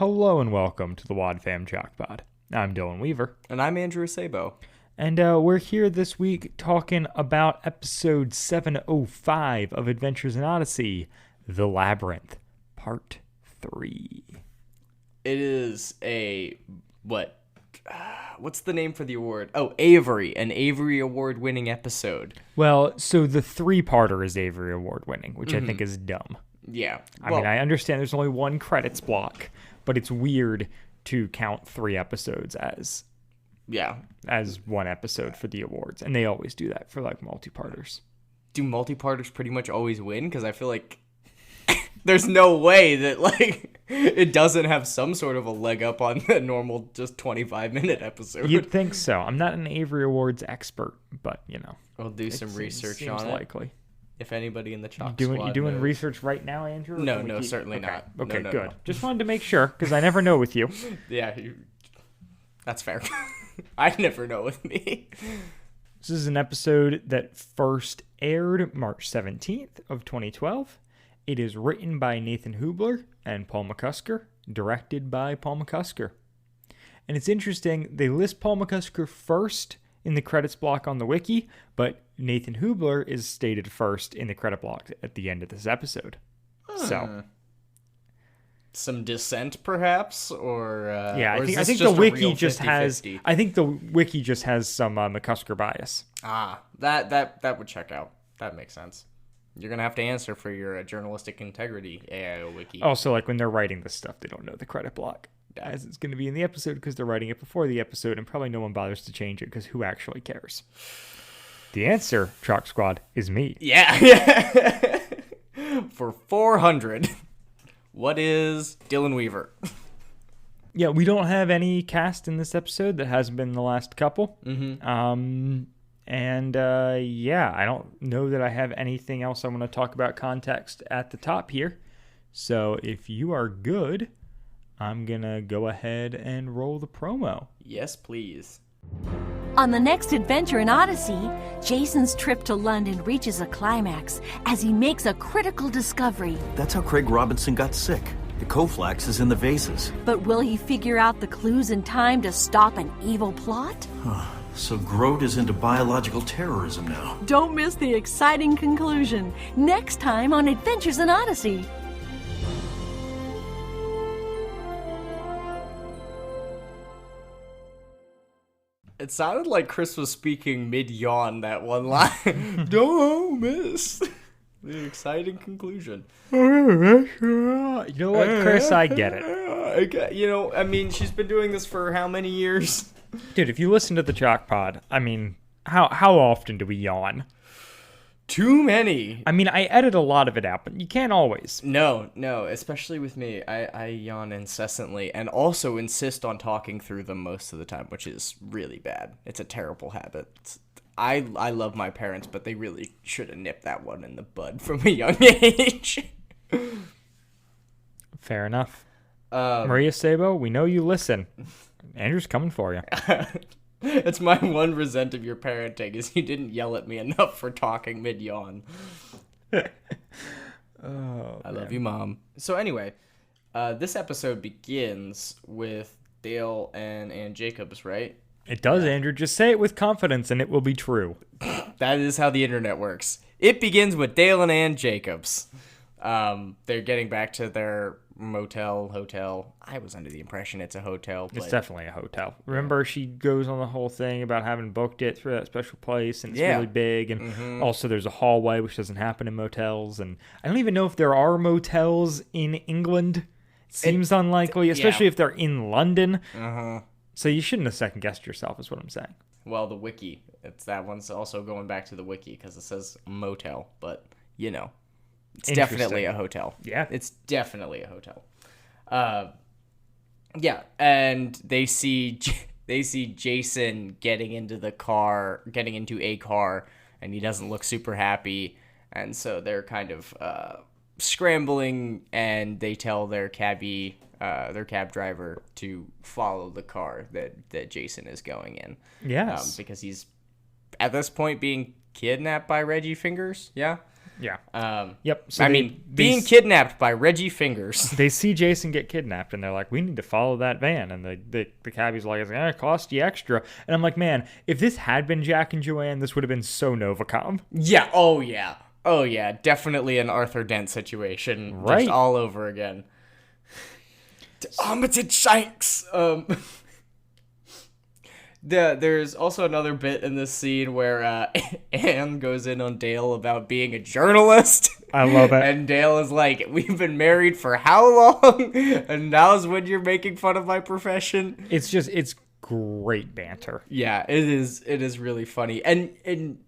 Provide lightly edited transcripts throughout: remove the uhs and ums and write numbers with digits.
Hello and welcome to the Wad Fam Chalk Pod. I'm Dylan Weaver. And I'm Andrew Sabo. And we're here this week talking about episode 705 of Adventures in Odyssey, The Labyrinth, Part 3. It is what's the name for the award? Oh, Avery, an Avery Award-winning episode. Well, so the three-parter is Avery Award-winning, which I think is dumb. Yeah. I mean, I understand there's only one credits block, but it's weird to count 3 episodes as one episode for the awards, and they always do that for like multi-parters. Do multi-parters pretty much always win? Because I feel like there's no way that like it doesn't have some sort of a leg up on the normal just 25-minute episode. You'd think so. I'm not an Avery Awards expert, but you know, we'll do some research on it. Likely. If anybody in the Chalk Squad you doing knows. Research right now, Andrew? No, certainly not. Okay, no, good. No. Just wanted to make sure, because I never know with you. Yeah, that's fair. I never know with me. This is an episode that first aired March 17th of 2012. It is written by Nathan Hubler and Paul McCusker, directed by Paul McCusker. And it's interesting, they list Paul McCusker first in the credits block on the wiki, but Nathan Hubler is stated first in the credit block at the end of this episode. So, some dissent, perhaps, or yeah, or I think the wiki just has. I think the wiki just has some McCusker bias. That would check out. That makes sense. You're gonna have to answer for your journalistic integrity, AIO wiki. Also, like when they're writing this stuff, they don't know the credit block as it's going to be in the episode because they're writing it before the episode, and probably no one bothers to change it because who actually cares? The answer, Chalk Squad, is me. Yeah. For 400, what is Dylan Weaver? Yeah, we don't have any cast in this episode that hasn't been the last couple. Mm-hmm. I don't know that I have anything else I want to talk about context at the top here. So if you are good, I'm going to go ahead and roll the promo. Yes, please. On the next adventure in Odyssey, Jason's trip to London reaches a climax as he makes a critical discovery. That's how Craig Robinson got sick. The Koflax is in the vases. But will he figure out the clues in time to stop an evil plot? So Grote is into biological terrorism now. Don't miss the exciting conclusion next time on Adventures in Odyssey. It sounded like Chris was speaking mid-yawn, that one line. Don't miss the exciting conclusion. You know what, Chris? I get it. You know, I mean, she's been doing this for how many years? Dude, if you listen to the Chalk Pod, I mean, how often do we yawn? Too many. I mean, I edit a lot of it out, but you can't always. No, especially with me. I yawn incessantly and also insist on talking through them most of the time, which is really bad. It's a terrible habit. I love my parents, but they really should have nipped that one in the bud from a young age. Fair enough. Maria Sabo, we know you listen. Andrew's coming for you. It's my one resent of your parenting is you didn't yell at me enough for talking mid-yawn. I love you, Mom. So anyway, this episode begins with Dale and Ann Jacobs, right? It does, Andrew. Just say it with confidence and it will be true. That is how the internet works. It begins with Dale and Ann Jacobs. They're getting back to their hotel. I was under the impression it's a hotel. It's definitely a hotel. Remember, she goes on the whole thing about having booked it through that special place, and it's really big, and also there's a hallway, which doesn't happen in motels, and I don't even know if there are motels in England. It seems unlikely, especially if they're in London. So you shouldn't have second-guessed yourself, is what I'm saying. Well, the wiki, that one's also going back to the wiki, because it says motel, but, you know. It's definitely a hotel. Yeah. It's definitely a hotel. And they see Jason getting into a car, and he doesn't look super happy, and so they're kind of scrambling, and they tell their cab driver to follow the car that Jason is going in. Yes. Because he's, at this point, being kidnapped by Reggie Fingers, yeah? Yeah. Yep. So being kidnapped by Reggie Fingers. They see Jason get kidnapped, and they're like, we need to follow that van. And the cabbie's like, it's going to cost you extra. And I'm like, man, if this had been Jack and Joanne, this would have been so Novacom. Yeah. Oh, yeah. Definitely an Arthur Dent situation. Right. Just all over again. Armitage Shanks. There's also another bit in this scene where Anne goes in on Dale about being a journalist. I love it. And Dale is like, we've been married for how long? And now's when you're making fun of my profession. It's great banter. Yeah, it is really funny. And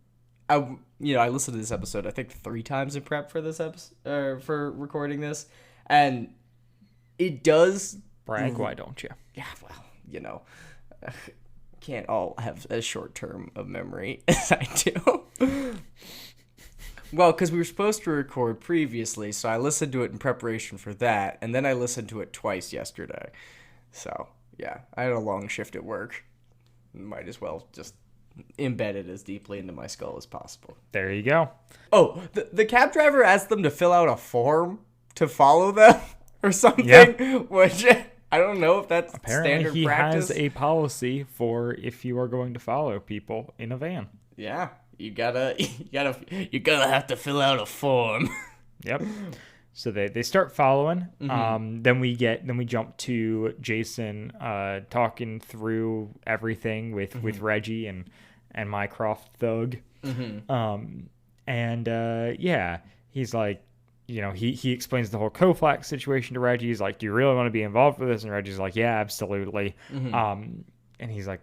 I listened to this episode I think 3 times in prep for this episode, for recording this, and it does brag. Why don't you? Yeah, well, can't all have as short term of memory as I do. Well, because we were supposed to record previously, so I listened to it in preparation for that, and then I listened to it twice yesterday. So yeah, I had a long shift at work. Might as well just embed it as deeply into my skull as possible. There you go. Oh, the cab driver asked them to fill out a form to follow them or something, which I don't know if that's standard he practice. Has a policy for if you are going to follow people in a van. Yeah, you gotta have to fill out a form. Yep. So they start following. Then we jump to Jason talking through everything with Reggie and Mycroft Thug. He's like, he explains the whole Koflax situation to Reggie. He's like, do you really want to be involved with this? And Reggie's like, yeah, absolutely. And he's like,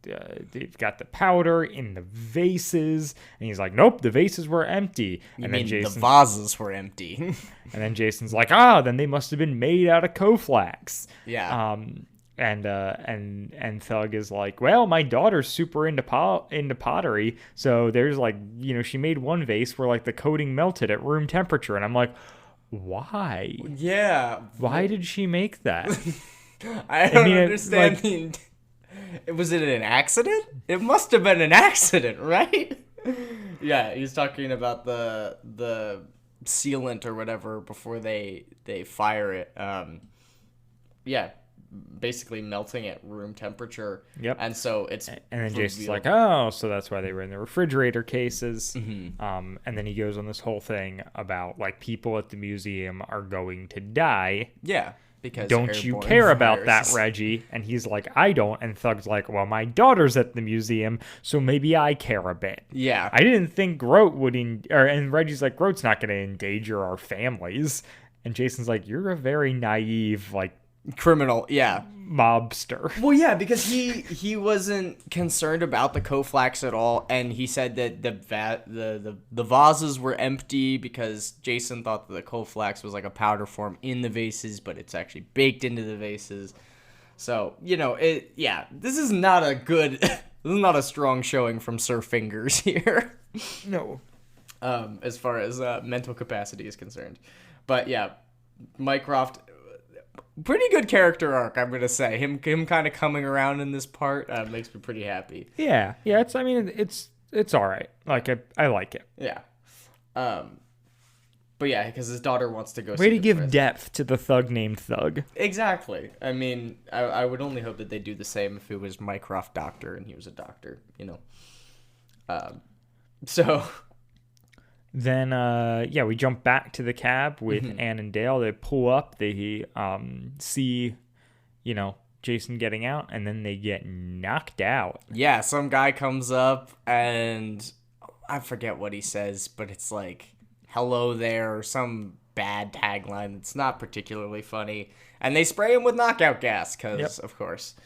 they've got the powder in the vases. And he's like, nope, the vases were empty. The vases were empty. And then Jason's like, then they must have been made out of Koflax. Yeah. And Thug is like, well, my daughter's super into pottery, so there's like, she made one vase where like the coating melted at room temperature, and I'm like, why? Yeah. Why did she make that? I don't understand. Was it an accident? It must have been an accident, right? Yeah, he's talking about the sealant or whatever before they fire it. Basically melting at room temperature. Yep. And so it's... And then Jason's like, oh, so that's why they were in the refrigerator cases. And then he goes on this whole thing about, like, people at the museum are going to die. Yeah, because don't you care about that, Reggie? And he's like, I don't. And Thug's like, well, my daughter's at the museum, so maybe I care a bit. Yeah. I didn't think Groat would... And Reggie's like, Groat's not going to endanger our families. And Jason's like, you're a very naive, like... criminal, yeah. Mobster. Well, yeah, because he wasn't concerned about the Koflax at all, and he said that the vases were empty because Jason thought that the Koflax was like a powder form in the vases, but it's actually baked into the vases. So, this is not a strong showing from Sir Fingers here. No. As far as mental capacity is concerned. But yeah, Mycroft, pretty good character arc, I'm gonna say. Him kind of coming around in this part makes me pretty happy. Yeah. It's all right. Like I like it. Yeah. But yeah, because his daughter wants to go. Way to give depth to the thug named Thug. Exactly. I mean, I would only hope that they do the same if it was Mycroft Doctor and he was a doctor. So. Then, we jump back to the cab with Ann and Dale. They pull up. They see, Jason getting out, and then they get knocked out. Yeah, some guy comes up, and I forget what he says, but it's like, hello there, or some bad tagline that's not particularly funny. And they spray him with knockout gas, because, of course.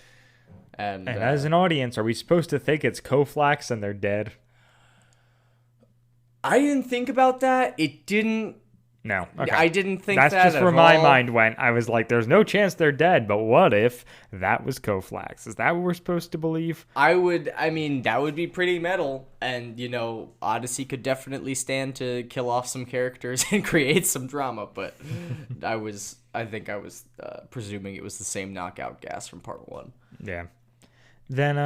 And as an audience, are we supposed to think it's Koflax and they're dead? I didn't think about that. It didn't. No. Okay. I didn't think That's that just at where my all. mind went. I was like, there's no chance they're dead, but what if that was Koflax? Is that what we're supposed to believe? That would be pretty metal. And, Odyssey could definitely stand to kill off some characters and create some drama. But I think I was presuming it was the same knockout gas from part 1. Yeah. Then,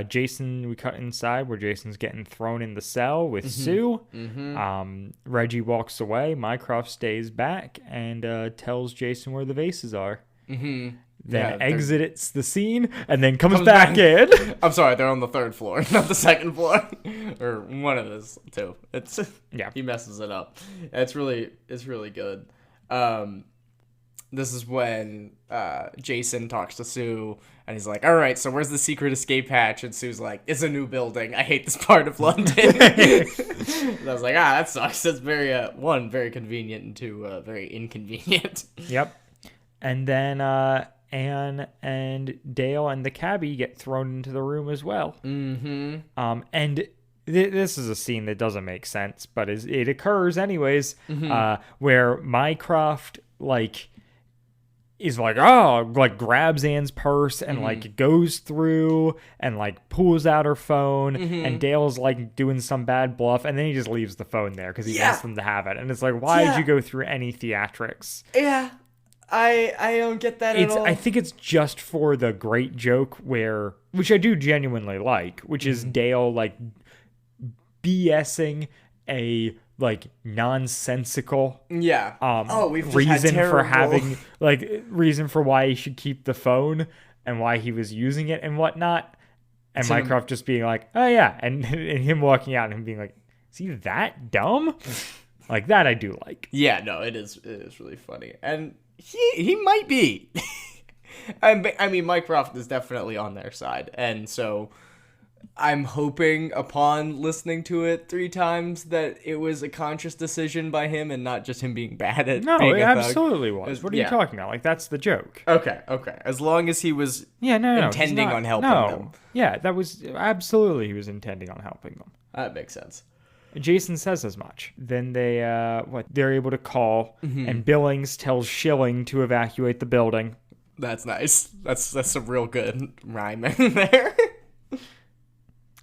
Jason, we cut inside where Jason's getting thrown in the cell with Sue. Reggie walks away. Mycroft stays back and tells Jason where the vases are. Then exits the scene and then comes back in. I'm sorry, they're on the 3rd floor, not the 2nd floor, or one of those two. It's he messes it up. It's really good. This is when Jason talks to Sue and he's like, "All right, so where's the secret escape hatch?" And Sue's like, "It's a new building. I hate this part of London." And I was like, that sucks. That's very one, very convenient, and two, very inconvenient. Yep. And then Anne and Dale and the cabbie get thrown into the room as well. And this is a scene that doesn't make sense, but it occurs anyways, where Mycroft, is grabs Anne's purse and goes through and pulls out her phone, and Dale's doing some bad bluff, and then he just leaves the phone there because he wants them to have it. And it's like, why did you go through any theatrics? Yeah. I don't get that at all. I think it's just for the great joke which I do genuinely like, which is Dale BSing a nonsensical reason for having reason for why he should keep the phone and why he was using it and whatnot, and Mycroft just being like, oh yeah, and him walking out and him being like, is he that dumb? That I do like. Yeah, no, it is really funny, and he might be. I mean, Mycroft is definitely on their side, and so I'm hoping upon listening to it 3 times that it was a conscious decision by him and not just him being bad at being a thug. No, it absolutely was. What are you talking about? That's the joke. Okay. As long as he was intending on helping them. Yeah, that was absolutely he was intending on helping them. That makes sense. Jason says as much. Then they're able to call, and Billings tells Schilling to evacuate the building. That's nice. That's some real good rhyming there.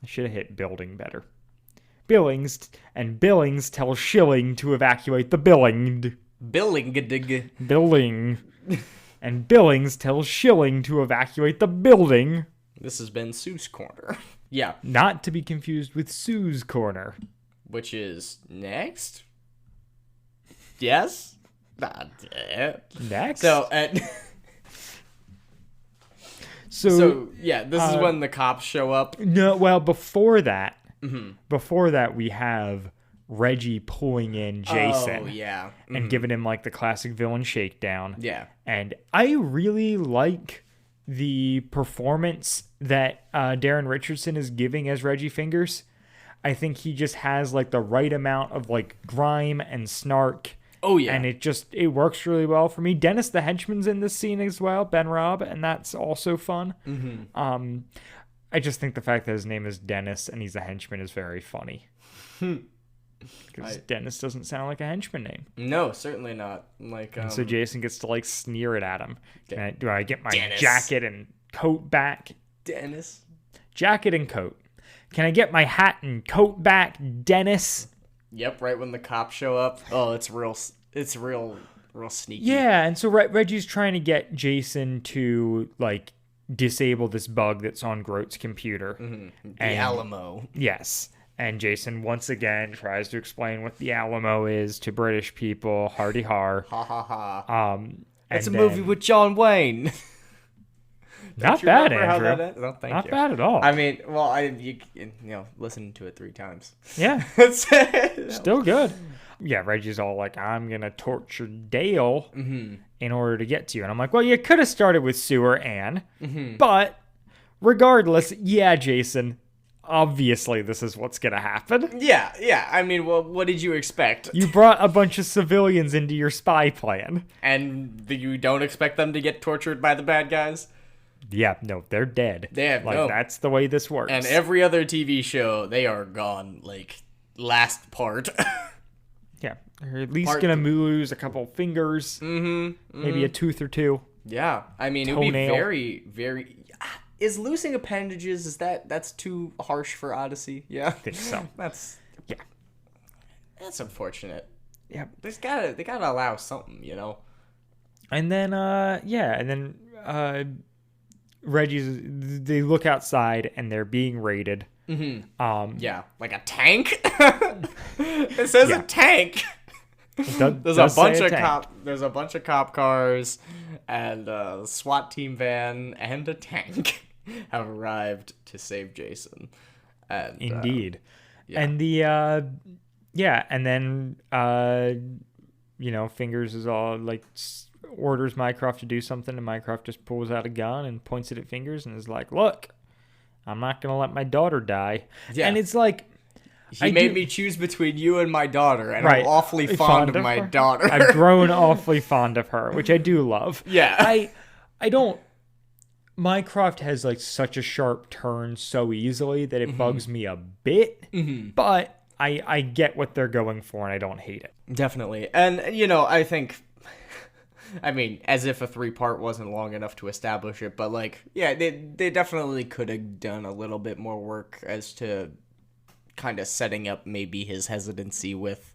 I should have hit building better. Billings tells Schilling to evacuate the building. Building. And Billings tells Schilling to evacuate the building. This has been Sue's Corner. Yeah. Not to be confused with Sue's Corner. Which is next? Yes? Next? So yeah, this is when the cops show up. No, well, before that, we have Reggie pulling in Jason. Oh, yeah. And giving him the classic villain shakedown. Yeah. And I really like the performance that Darren Richardson is giving as Reggie Fingers. I think he just has the right amount of grime and snark. Oh yeah. And it works really well for me. Dennis the henchman's in this scene as well, Ben Robb, and that's also fun. I just think the fact that his name is Dennis and he's a henchman is very funny. Because Dennis doesn't sound like a henchman name. No, certainly not. And so Jason gets to sneer it at him. Do I get my Dennis. Jacket and coat back? Dennis. Jacket and coat. Can I get my hat and coat back, Dennis? Yep, right when the cops show up. Oh, it's real sneaky. Yeah, and so Reggie's trying to get Jason to disable this bug that's on Groat's computer. The Alamo. Yes. And Jason once again tries to explain what the Alamo is to British people. Hardy har. Ha ha ha. It's a then, movie with John Wayne. Not bad, Andrew. No, thank Not you. bad at all. I mean, well, you listen to it 3 times. Yeah. Still good. Yeah, Reggie's all like, I'm going to torture Dale in order to get to you. And I'm like, well, you could have started with Sue or Anne. But regardless, yeah, Jason, obviously this is what's going to happen. Yeah. I mean, well, what did you expect? You brought a bunch of civilians into your spy plan. And you don't expect them to get tortured by the bad guys? Yeah, no, they're dead. That's the way this works. And every other TV show, they are gone, last part. Yeah, they're at least going to lose a couple fingers, maybe a tooth or 2. Yeah, I mean, it would be very, very... Is losing appendages, that's too harsh for Odyssey? Yeah? I think so. That's unfortunate. Yeah. They gotta allow something, And then, they look outside and they're being raided. Yeah, like a tank. It says a tank. There's a bunch of cop cars and a SWAT team van and a tank have arrived to save Jason. And, Indeed. Yeah. And and then Fingers is all like orders Mycroft to do something, and Mycroft just pulls out a gun and points it at Fingers and is like, "Look, I'm not gonna let my daughter die." Yeah. And it's like, he made me choose between you and my daughter, and I'm awfully fond of my her. daughter. I've grown awfully fond of her, which I do love. Yeah. I don't. Mycroft has like such a sharp turn so easily that it bugs me a bit, but I get what they're going for and I don't hate it. Definitely. And, I think, as if a 3-part wasn't long enough to establish it, but they definitely could have done a little bit more work as to kind of setting up maybe his hesitancy with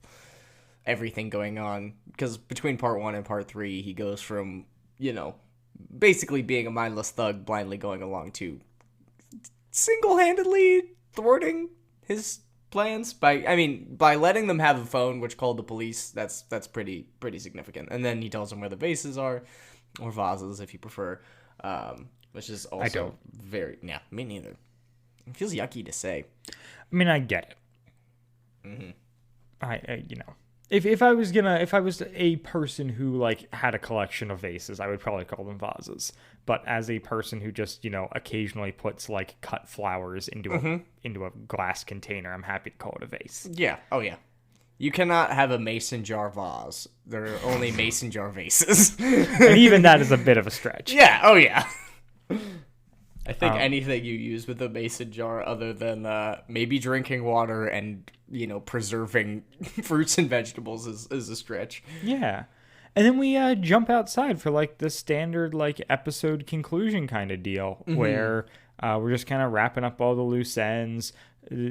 everything going on. Because between part 1 and part 3, he goes from, basically being a mindless thug blindly going along to single-handedly thwarting his plans by letting them have a phone which called the police. That's pretty significant. And then he tells them where the vases are, or vases if you prefer, which is also me neither. It feels yucky to say. I get it. If I was a person who like had a collection of vases, I would probably call them vases. But as a person who just occasionally puts like cut flowers into a glass container, I'm happy to call it a vase. Yeah. Oh yeah. You cannot have a mason jar vase. There are only mason jar vases. And even that is a bit of a stretch. Yeah. Oh yeah. I think anything you use with a mason jar other than maybe drinking water and, preserving fruits and vegetables is a stretch. Yeah. And then we jump outside for like the standard like episode conclusion kind of deal where we're just kind of wrapping up all the loose ends.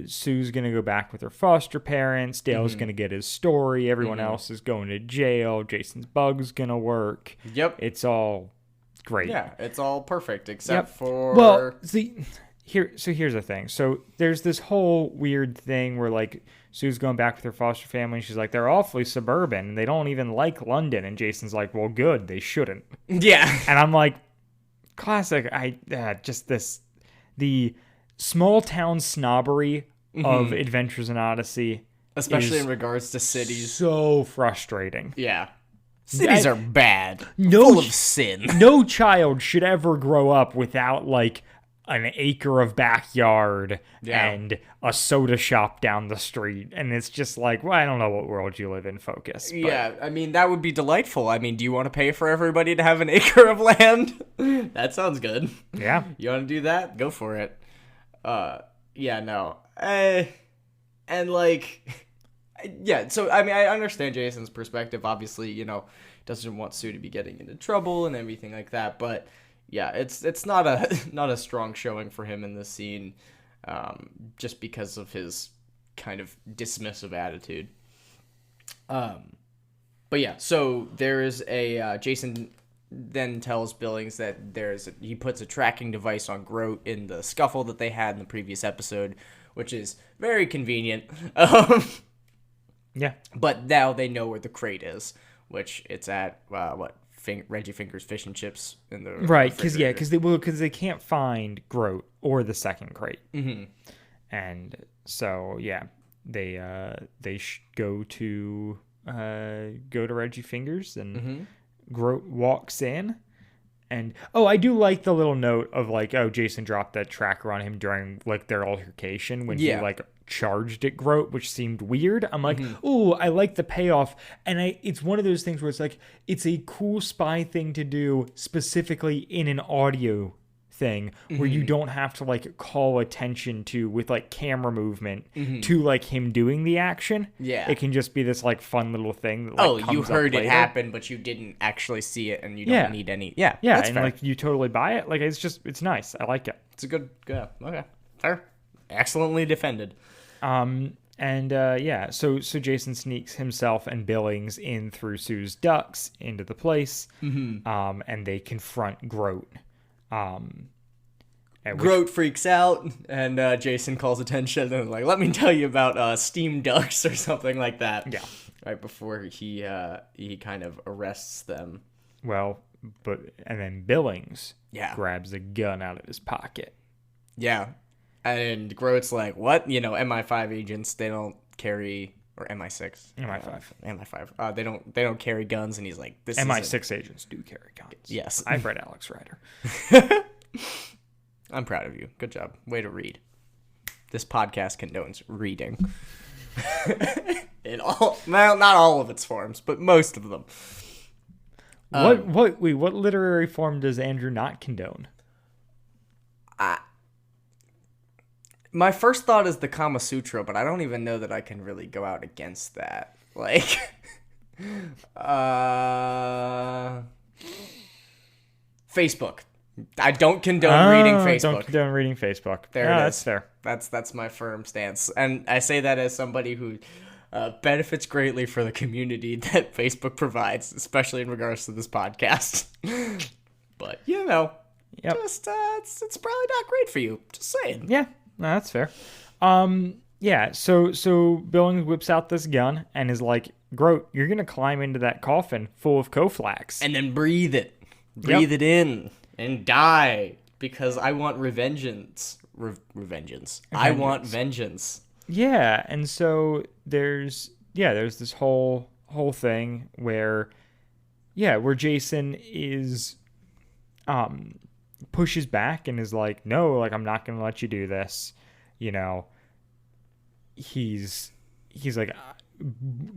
Sue's going to go back with her foster parents. Dale's going to get his story. Everyone else is going to jail. Jason's bug's going to work. Yep. It's all great. Yeah, it's all perfect except for... Well, here's the thing. So there's this whole weird thing where like Sue's going back with her foster family and she's like, they're awfully suburban and they don't even like London. And Jason's like, well, good, they shouldn't. Yeah. And I'm like, classic. The small town snobbery of Adventures in Odyssey, especially in regards to cities, so frustrating. Yeah. Cities are bad. Full of sin. No child should ever grow up without like an acre of backyard and a soda shop down the street. And it's just like, well, I don't know what world you live in, Focus. But... Yeah, that would be delightful. Do you want to pay for everybody to have an acre of land? That sounds good. Yeah. You want to do that? Go for it. Yeah, no. And like... Yeah, so, I understand Jason's perspective. Obviously, doesn't want Sue to be getting into trouble and everything like that. But, yeah, it's not a strong showing for him in this scene, just because of his kind of dismissive attitude. But, yeah, so there is a... Jason then tells Billings that he puts a tracking device on Groat in the scuffle that they had in the previous episode, which is very convenient. Yeah. But now they know where the crate is, which it's at, Reggie Finger's Fish and Chips in the right, because they can't find Groat or the second crate. Mm-hmm. And so, yeah, they go to Reggie Fingers, and Groat walks in. And, I do like the little note of, like, Jason dropped that tracker on him during, like, their altercation when he, like, charged at Groat, which seemed weird. I'm like, I like the payoff. And it's one of those things where it's like, it's a cool spy thing to do specifically in an audio thing where you don't have to like call attention to with like camera movement to like him doing the action. Yeah. It can just be this like fun little thing that like you comes heard up it later. happen, but you didn't actually see it and you don't need any. Yeah. Yeah. That's And fair. like you totally buy it. Like it's nice. I like it. It's a good, okay. Fair. Excellently defended. So Jason sneaks himself and Billings in through Sue's ducts into the place, and they confront Groat. Groat freaks out, and Jason calls attention and like, let me tell you about steam ducks or something like that. Yeah. Right before he kind of arrests them. Well, and then Billings grabs a gun out of his pocket. Yeah. And Groat's like, what? MI5 agents, they don't carry, or MI6. MI5. They don't carry guns, and he's like, this is MI6 agents do carry guns. Yes. I've read Alex Rider. I'm proud of you. Good job. Way to read. This podcast condones reading. Not all of its forms, but most of them. What literary form does Andrew not condone? My first thought is the Kama Sutra, but I don't even know that I can really go out against that. Like, Facebook. I don't condone reading Facebook. Don't condone reading Facebook. There it is. That's fair. That's my firm stance, and I say that as somebody who benefits greatly for the community that Facebook provides, especially in regards to this podcast. But just it's probably not great for you. Just saying. Yeah, no, that's fair. Yeah. So Billings whips out this gun and is like, "Groat, you're gonna climb into that coffin full of Koflax, and then breathe it it in, and die because I want revengeance. I want vengeance." Yeah, and so there's this whole thing where Jason is pushes back and is like, no, like, I'm not gonna let you do this. He's like,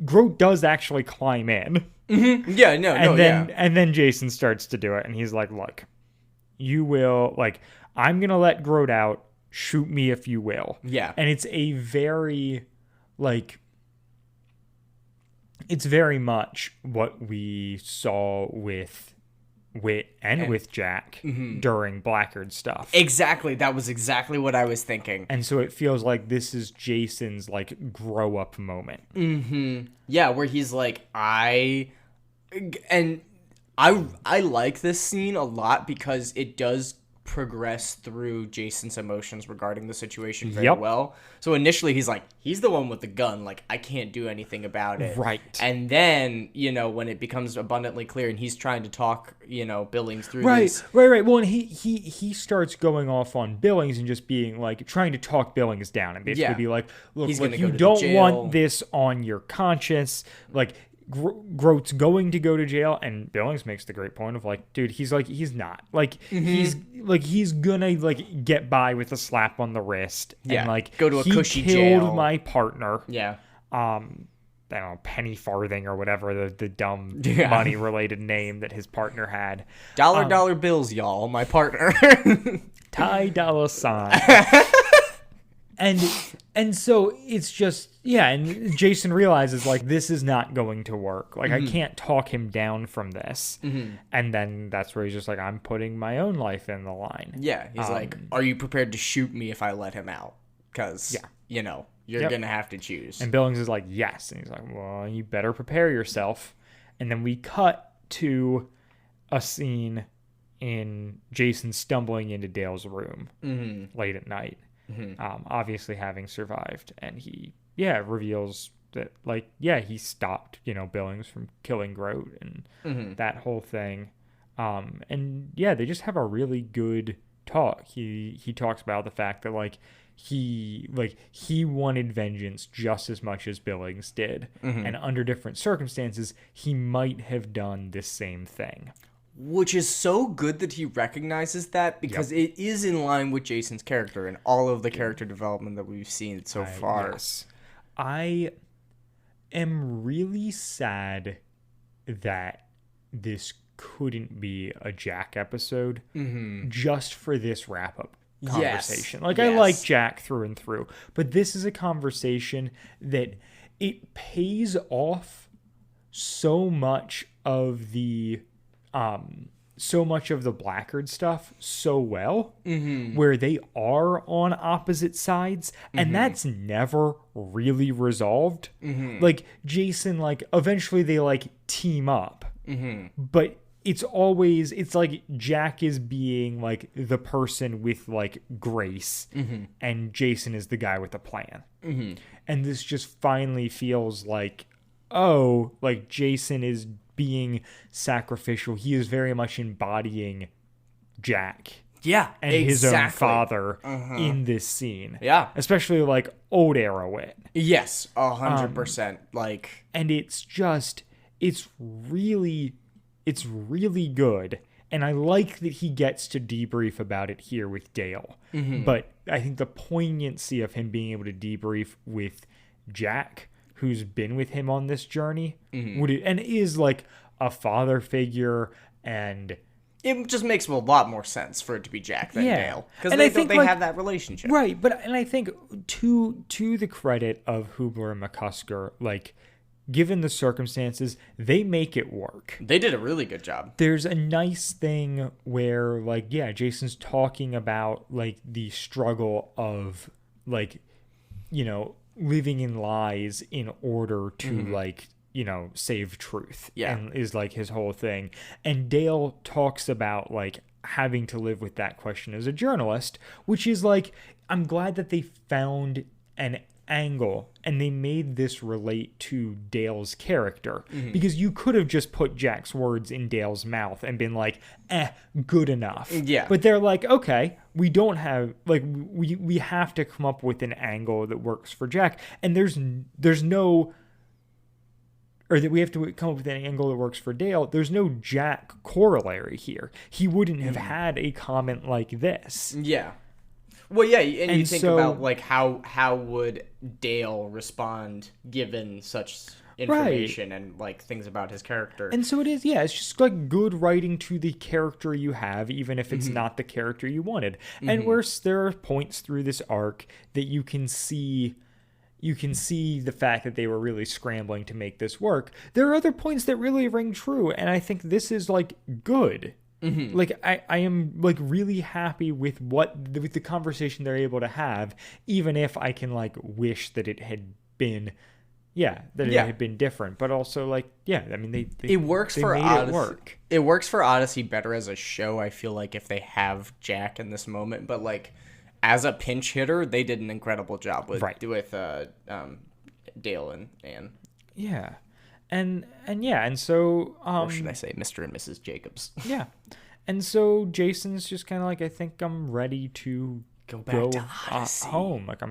Groat does actually climb in. Mm-hmm. Yeah, and then Jason starts to do it, and he's like, look, you will, like, I'm gonna let Groat out. Shoot me if you will. Yeah. And it's a very, like, it's very much what we saw with Wit and with Jack during Blackguard stuff. Exactly. That was exactly what I was thinking. And so it feels like this is Jason's, like, grow up moment. Mm-hmm. Yeah, where he's like, I like this scene a lot because it does progress through Jason's emotions regarding the situation very well. So initially he's like, he's the one with the gun, like, I can't do anything about it. Right. And then, when it becomes abundantly clear and he's trying to talk, Billings through this. Right. Well, and he starts going off on Billings and just being like, trying to talk Billings down and basically be like, look, you don't want this on your conscience. Like, Groat's going to go to jail, and Billings makes the great point of like, dude, he's not like, he's gonna like get by with a slap on the wrist and like go to a cushy jail. Killed my partner. I don't know, Penny Farthing or whatever the dumb money related name that his partner had. Dollar bills, y'all, my partner. Ty Dolla Sign. And so it's just, and Jason realizes, like, this is not going to work. Like, I can't talk him down from this. And then that's where he's just like, I'm putting my own life in the line. Yeah, he's like, are you prepared to shoot me if I let him out? Because, you're going to have to choose. And Billings is like, yes. And he's like, well, you better prepare yourself. And then we cut to a scene in Jason stumbling into Dale's room late at night. Obviously having survived, and he reveals that, like, he stopped Billings from killing Groat and that whole thing, and they just have a really good talk. He talks about the fact that like he wanted vengeance just as much as Billings did, and under different circumstances he might have done this same thing. Which is so good that he recognizes that, because it is in line with Jason's character and all of the character development that we've seen so far. Yes. I am really sad that this couldn't be a Jack episode just for this wrap-up conversation. I like Jack through and through, but this is a conversation that it pays off so much of the Blackguard stuff so well, where they are on opposite sides, and that's never really resolved. Like, Jason, like, eventually they like team up, but it's like Jack is being like the person with like grace, and Jason is the guy with a plan. And this just finally feels like, oh, like Jason is being sacrificial. He is very much embodying Jack. Yeah, And his own father in this scene. Yeah. Especially like old era wit. Yes, 100%. Like, And it's really good. And I like that he gets to debrief about it here with Dale. But I think the poignancy of him being able to debrief with Jack, who's been with him on this journey, and is like a father figure, and it just makes a lot more sense for it to be Jack than Dale. Because And they, I think, they like, have that relationship. right. But and I think to the credit of Hubler and McCusker, like, given the circumstances, they make it work. They did a really good job. There's a nice thing where, like, yeah, Jason's talking about, like, the struggle of, like, you know, living in lies in order to, like, you know, save truth. Yeah. And is, like, his whole thing. And Dale talks about, like, having to live with that question as a journalist, which is, like, I'm glad that they found an angle and they made this relate to Dale's character, because you could have just put Jack's words in Dale's mouth and been like, good enough. Yeah. But they're like, okay, we don't have, like, we have to come up with an angle that works for Jack, and there's no, or that we have to come up with an angle that works for Dale. There's no Jack corollary here. He wouldn't have had a comment like this. Yeah. Well, yeah, and you think so, about, like, how would Dale respond given such information and, like, things about his character. And so it is, yeah, it's just like good writing to the character you have, even if it's not the character you wanted. And there are points through this arc that you can see the fact that they were really scrambling to make this work. There are other points that really ring true, and I think this is, like, good. Like, I am, like, really happy with with the conversation they're able to have, even if I can, like, wish that it had been, it had been different. But also, like, I mean, it works they for made Odyssey. it work. It works for Odyssey better as a show, I feel like, if they have Jack in this moment. But, like, as a pinch hitter, they did an incredible job with Dale and Anne. Yeah. And so or should I say Mr. and Mrs. Jacobs. Yeah. And so Jason's just kind of like, I think I'm ready to go back to Odyssey. Home. Like,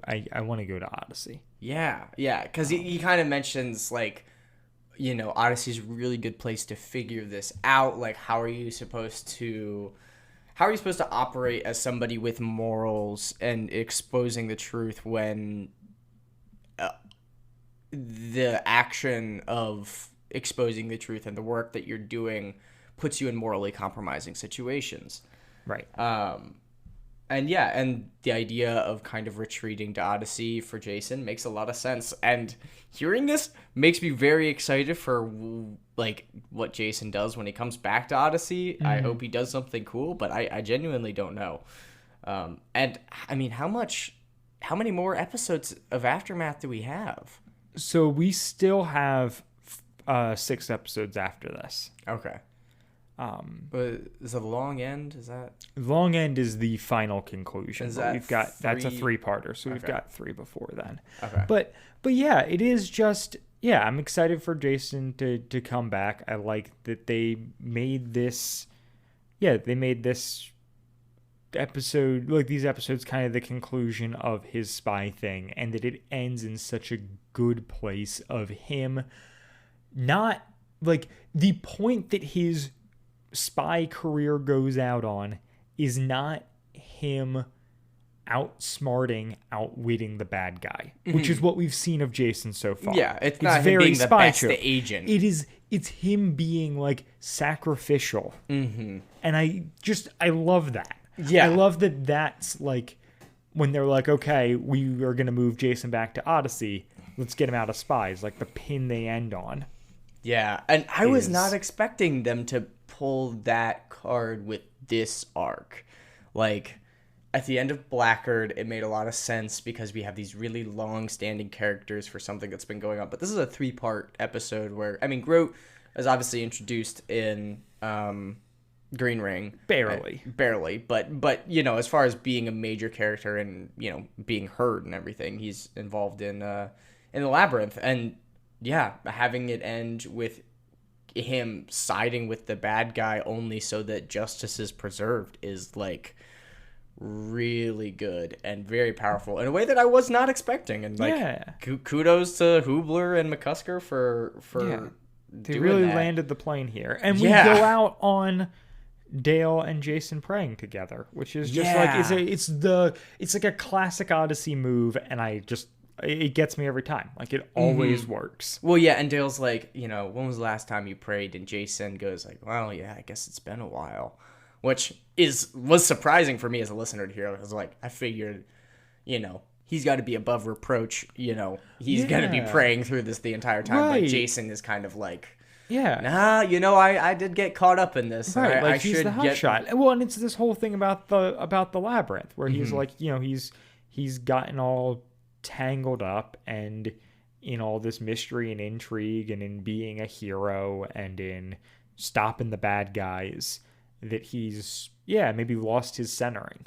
I want to go to Odyssey. Yeah, because he kind of mentions, like, you know, Odyssey's a really good place to figure this out. Like, how are you supposed to operate as somebody with morals and exposing the truth when the action of exposing the truth and the work that you're doing puts you in morally compromising situations. Right. And the idea of kind of retreating to Odyssey for Jason makes a lot of sense. And hearing this makes me very excited for, like, what Jason does when he comes back to Odyssey. I hope he does something cool, but I genuinely don't know. And I mean, how many more episodes of Aftermath do we have? So we still have 6 episodes after this. Okay. But is it a long end? Is that long end is the final conclusion? Is that we've got 3? That's a 3-parter, so we've got 3 before then. Okay. But yeah, it is just I'm excited for Jason to come back. I like that they made this. Yeah, they made this episode, like, these episodes, kind of the conclusion of his spy thing, and that it ends in such a good place of him not, like, the point that his spy career goes out on is not him outwitting the bad guy, which is what we've seen of Jason so far. Yeah, it's not him being the best agent. It's him being, like, sacrificial. And I love that. Yeah. I love that that's, like, when they're like, okay, we are going to move Jason back to Odyssey, let's get him out of spies, like, the pin they end on. Yeah, and I was not expecting them to pull that card with this arc. Like, at the end of Blackguard, it made a lot of sense because we have these really long-standing characters for something that's been going on. But this is a 3-part episode where, I mean, Groot is obviously introduced in Green Ring. Barely, but you know, as far as being a major character and, you know, being heard and everything, he's involved in the Labyrinth. And yeah, having it end with him siding with the bad guy only so that justice is preserved is like really good and very powerful in a way that I was not expecting. And like, kudos to Hubler and McCusker for they really that. landed the plane here. And we go out on Dale and Jason praying together, which is just like it's like a classic Odyssey move, and it gets me every time. Like, it always works. Well, yeah, and Dale's like, you know, when was the last time you prayed? And Jason goes like, well, yeah, I guess it's been a while, which was surprising for me as a listener to hear. I was like, I figured, you know, he's got to be above reproach. You know, he's gonna be praying through this the entire time. Right. But Jason is kind of like, nah, you know, I did get caught up in this. Right, I he's should the hotshot. Well, and it's this whole thing about the Labyrinth, where he's like, you know, he's gotten all tangled up and in all this mystery and intrigue and in being a hero and in stopping the bad guys, that he's maybe lost his centering.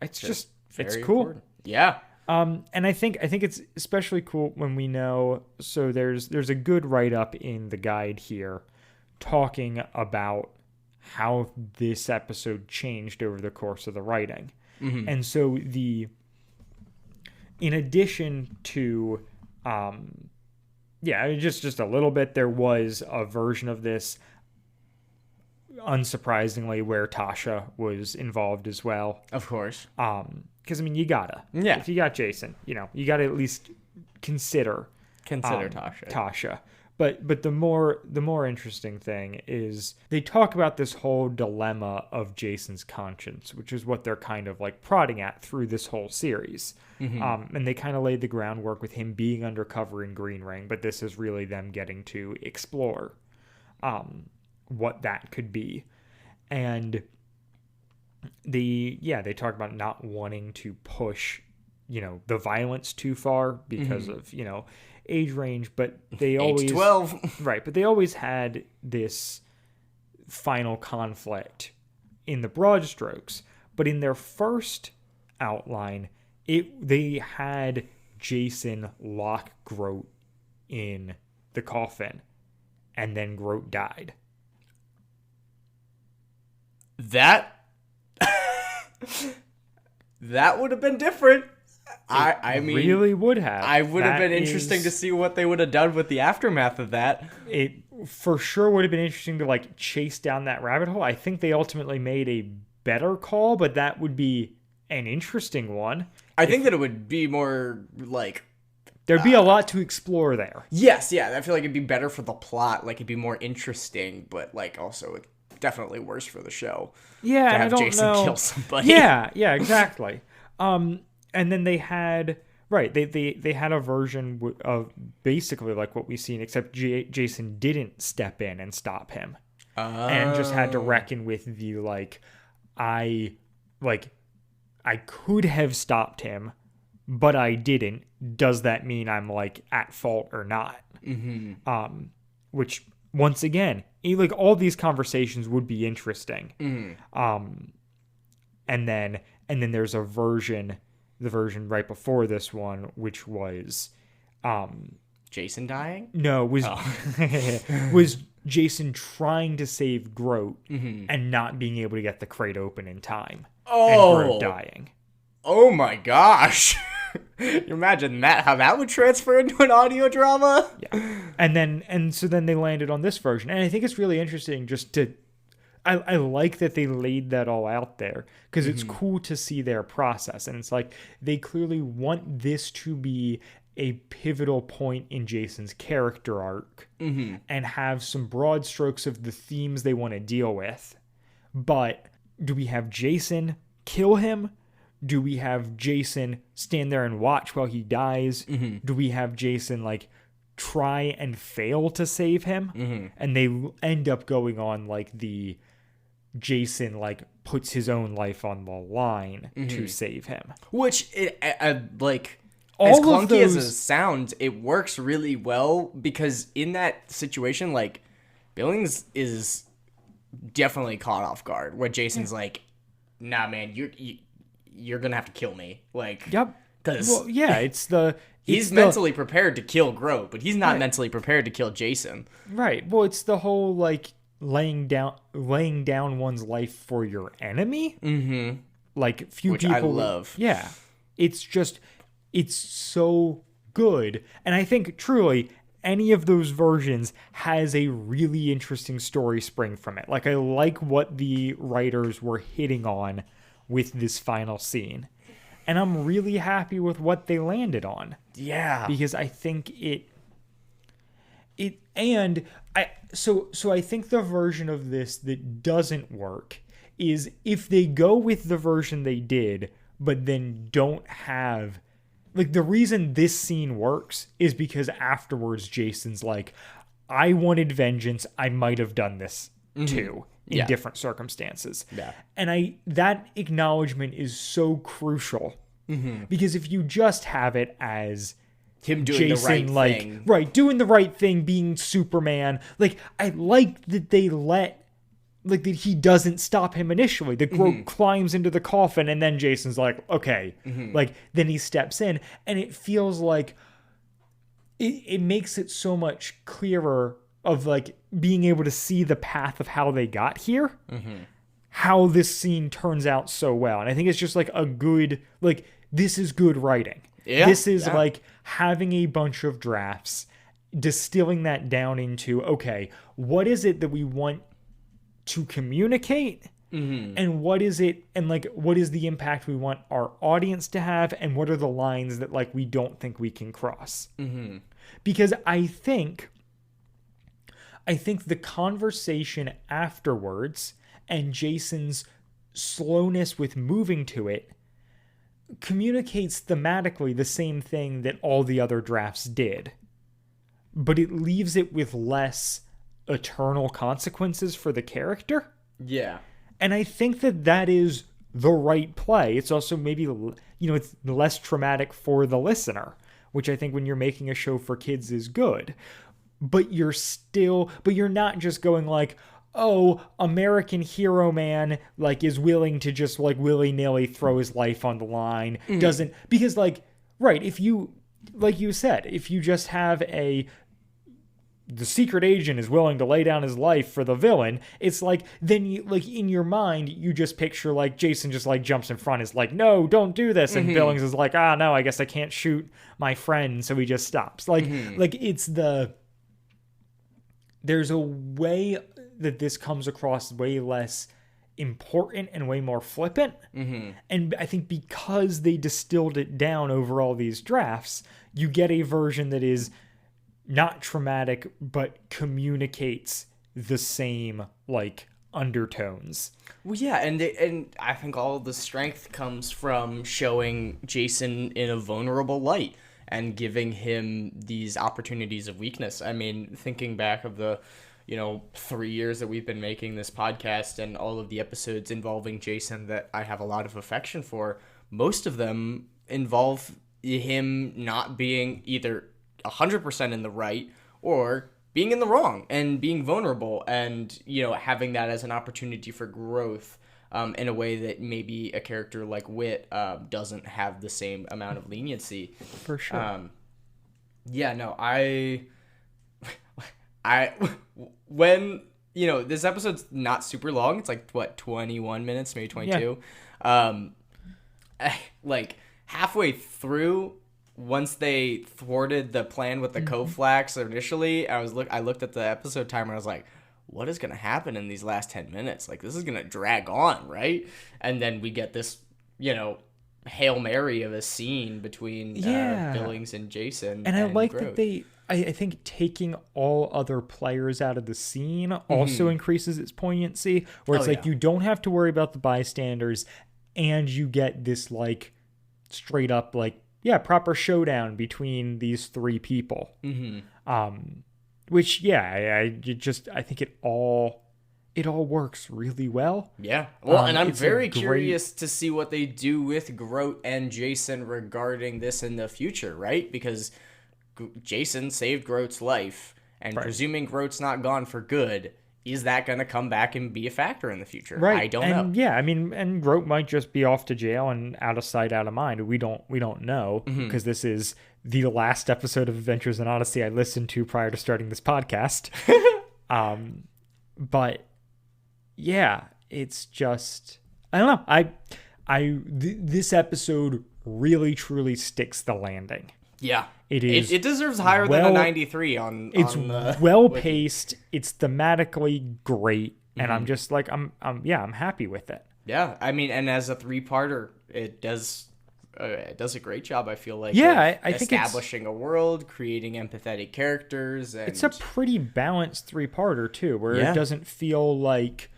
It's just it's cool. Important. Yeah. And I think it's especially cool when we know, so there's a good write-up in the guide here talking about how this episode changed over the course of the writing. And so in addition to just a little bit, there was a version of this, unsurprisingly, where Tasha was involved as well. Of course. Because, I mean, you gotta. Yeah. If you got Jason, you know, you gotta at least consider Tasha. But the more interesting thing is they talk about this whole dilemma of Jason's conscience, which is what they're kind of like prodding at through this whole series. And they kind of laid the groundwork with him being undercover in Green Ring, but this is really them getting to explore what that could be. And they talk about not wanting to push, you know, the violence too far because of, you know, age range, but they always age 12. Right, but they always had this final conflict in the broad strokes. But in their first outline, they had Jason lock Grote in the coffin, and then Grote died. That would have been different. I mean, really would have. I would have been interesting to see what they would have done with the aftermath of that. It for sure would have been interesting to like chase down that rabbit hole. I think they ultimately made a better call, but that would be an interesting one. I think that it would be more like there'd be a lot to explore there. Yes, yeah. I feel like it'd be better for the plot. Like, it'd be more interesting, but like also definitely worse for the show. Yeah, to have I don't Jason know. kill somebody. Yeah, exactly. And then they had they had a version of basically like what we've seen, except Jason didn't step in and stop him, and just had to reckon with the I could have stopped him, but I didn't. Does that mean I'm like at fault or not? Which once again, like all these conversations would be interesting. And then there's a version. The version right before this one, which was Jason dying? No, was Jason trying to save Grote and not being able to get the crate open in time. And Grote dying. Oh my gosh. You imagine that, how that would transfer into an audio drama? Yeah. And so then they landed on this version. And I think it's really interesting just to I like that they laid that all out there, because it's cool to see their process. And it's like they clearly want this to be a pivotal point in Jason's character arc and have some broad strokes of the themes they want to deal with. But do we have Jason kill him? Do we have Jason stand there and watch while he dies? Do we have Jason like try and fail to save him? And they end up going on like the Jason like puts his own life on the line to save him, which like as All clunky of those, as it sounds, it works really well because in that situation, like, Billings is definitely caught off guard where Jason's like, nah, man, you're gonna have to kill me. Like, yep. because Well, yeah, he's mentally prepared to kill Grote, but he's not mentally prepared to kill Jason. Right. Well, it's the whole like laying down one's life for your enemy. Mm-hmm. Like few Which people I love. Yeah. It's so good. And I think truly any of those versions has a really interesting story spring from it. Like I like what the writers were hitting on with this final scene. And I'm really happy with what they landed on. Yeah. Because I think so I think the version of this that doesn't work is if they go with the version they did, but then don't have, like, the reason this scene works is because afterwards Jason's like, I wanted vengeance. I might have done this too in different circumstances. Yeah. And that acknowledgement is so crucial because if you just have it as him doing Jason, the right thing. Right, doing the right thing, being Superman. Like, I like that they that he doesn't stop him initially. The Grote climbs into the coffin, and then Jason's like, okay. Like, then he steps in, and it feels like it makes it so much clearer of, like, being able to see the path of how they got here. How this scene turns out so well. And I think it's just, like, a good, like, this is good writing. Yeah, this is like having a bunch of drafts, distilling that down into, okay, what is it that we want to communicate? And what is it, and like, what is the impact we want our audience to have? And what are the lines that, like, we don't think we can cross? Because I think the conversation afterwards and Jason's slowness with moving to it communicates thematically the same thing that all the other drafts did, but it leaves it with less eternal consequences for the character. Yeah. And I think that is the right play. It's also maybe, it's less traumatic for the listener, which I think when you're making a show for kids is good. But you're not just going like, oh, American hero man, like, is willing to just, like, willy-nilly throw his life on the line. Because, like, right, if you, like you said, if you just have the secret agent is willing to lay down his life for the villain, it's like, then you, like, in your mind, you just picture, like, Jason just, like, jumps in front, is like, no, don't do this, and Billings is like, no, I guess I can't shoot my friend, so he just stops. Like, it's there's a way that this comes across way less important and way more flippant. And I think because they distilled it down over all these drafts, you get a version that is not traumatic, but communicates the same, like, undertones. Well, yeah, and I think all the strength comes from showing Jason in a vulnerable light and giving him these opportunities of weakness. I mean, thinking back of the 3 years that we've been making this podcast and all of the episodes involving Jason that I have a lot of affection for, most of them involve him not being either 100% in the right or being in the wrong and being vulnerable and, having that as an opportunity for growth in a way that maybe a character like Wit doesn't have the same amount of leniency. For sure. When, this episode's not super long. It's like, 21 minutes, maybe 22. Like, halfway through, once they thwarted the plan with the Koflax initially, I looked at the episode timer and I was like, what is going to happen in these last 10 minutes? Like, this is going to drag on, right? And then we get this, Hail Mary of a scene between Billings and Jason. And I like Grote. that I think taking all other players out of the scene also increases its poignancy, where it's you don't have to worry about the bystanders, and you get this, like, straight up, like, proper showdown between these three people. Which, I think it all it all works really well. Yeah. Well, and I'm it's a very great- curious to see what they do with Groot and Jason regarding this in the future, right? Because Jason saved Groot's life, and presuming Groot's not gone for good, is that going to come back and be a factor in the future? Right. I don't and know. Yeah, I mean, and Groot might just be off to jail and out of sight, out of mind. We don't know, because this is the last episode of Adventures in Odyssey I listened to prior to starting this podcast. But yeah, it's just, I don't know. This episode really truly sticks the landing. Yeah. It is. It deserves higher than a 93 on. It's on the well wiki. paced. It's thematically great, and I'm just like I'm happy with it. Yeah, I mean, and as a 3-parter, it does a great job. I feel like. Yeah, of I think it's- establishing a world, creating empathetic characters, and It's a pretty balanced 3-parter too, where Yeah. it doesn't feel like,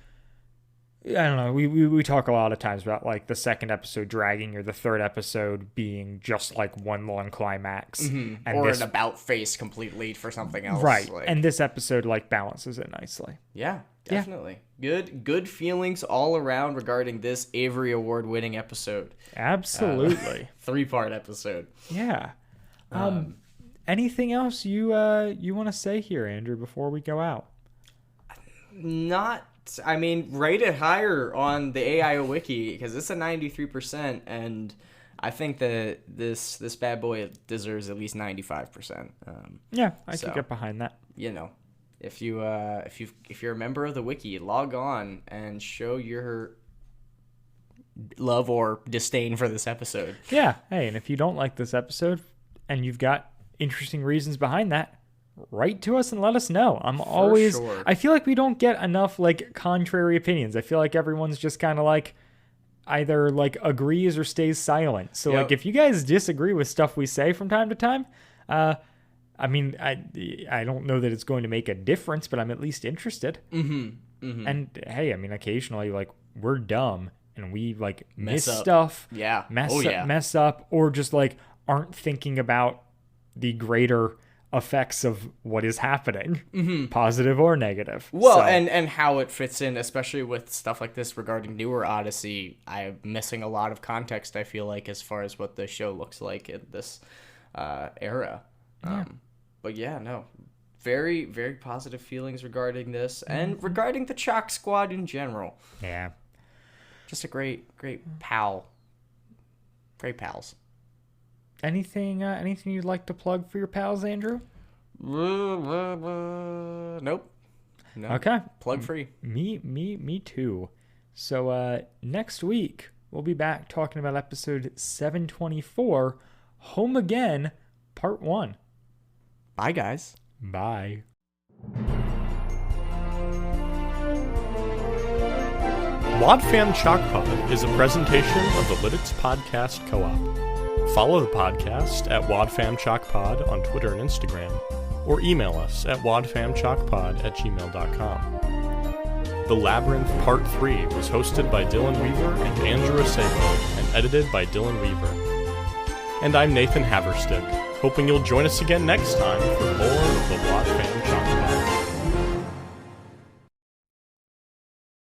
I don't know. We talk a lot of times about like the second episode dragging or the third episode being just like one long climax, and or this, an about face completely for something else. right. Like, And this episode like balances it nicely. yeah, definitely good feelings all around regarding this Avery Award winning episode. Absolutely. 3-part episode. Yeah. Anything else you want to say here, Andrew, before we go out? I mean, rate it higher on the AIO wiki because it's a 93%, and I think that this bad boy deserves at least 95%. Yeah, I So. could get behind that. You know, if you're a member of the wiki, log on and show your love or disdain for this episode. Yeah. Hey, and if you don't like this episode and you've got interesting reasons behind that, write to us and let us know. I'm always, sure. I feel like we don't get enough like contrary opinions. I feel like everyone's just kind of like either like agrees or stays silent. So Yep. like if you guys disagree with stuff we say from time to time, I mean, I don't know that it's going to make a difference, but I'm at least interested. And hey, I mean, occasionally like we're dumb and we like miss up. stuff. Yeah. Mess up, or just like aren't thinking about the greater effects of what is happening, positive or negative. Well, So, and how it fits in, especially with stuff like this regarding newer Odyssey, I'm missing a lot of context, I feel like, as far as what the show looks like in this era. But yeah, no. Very, very positive feelings regarding this and regarding the Chalk Squad in general. yeah. Just a great pal. Great pals. Anything you'd like to plug for your pals, Andrew? Nope. No. Okay. Plug free. Me too. So next week we'll be back talking about episode 724, Home Again, Part 1. Bye, guys. Bye. WadFam Chalkpod is a presentation of the Lidditz Podcast Co-op. Follow the podcast at WadFam Chalkpod on Twitter and Instagram, or email us at wadfamchalkpod@gmail.com. The Labyrinth Part 3 was hosted by Dylan Weaver and Andrew Asego, and edited by Dylan Weaver. And I'm Nathan Haverstick, hoping you'll join us again next time for more of the WadFam Chalkpod.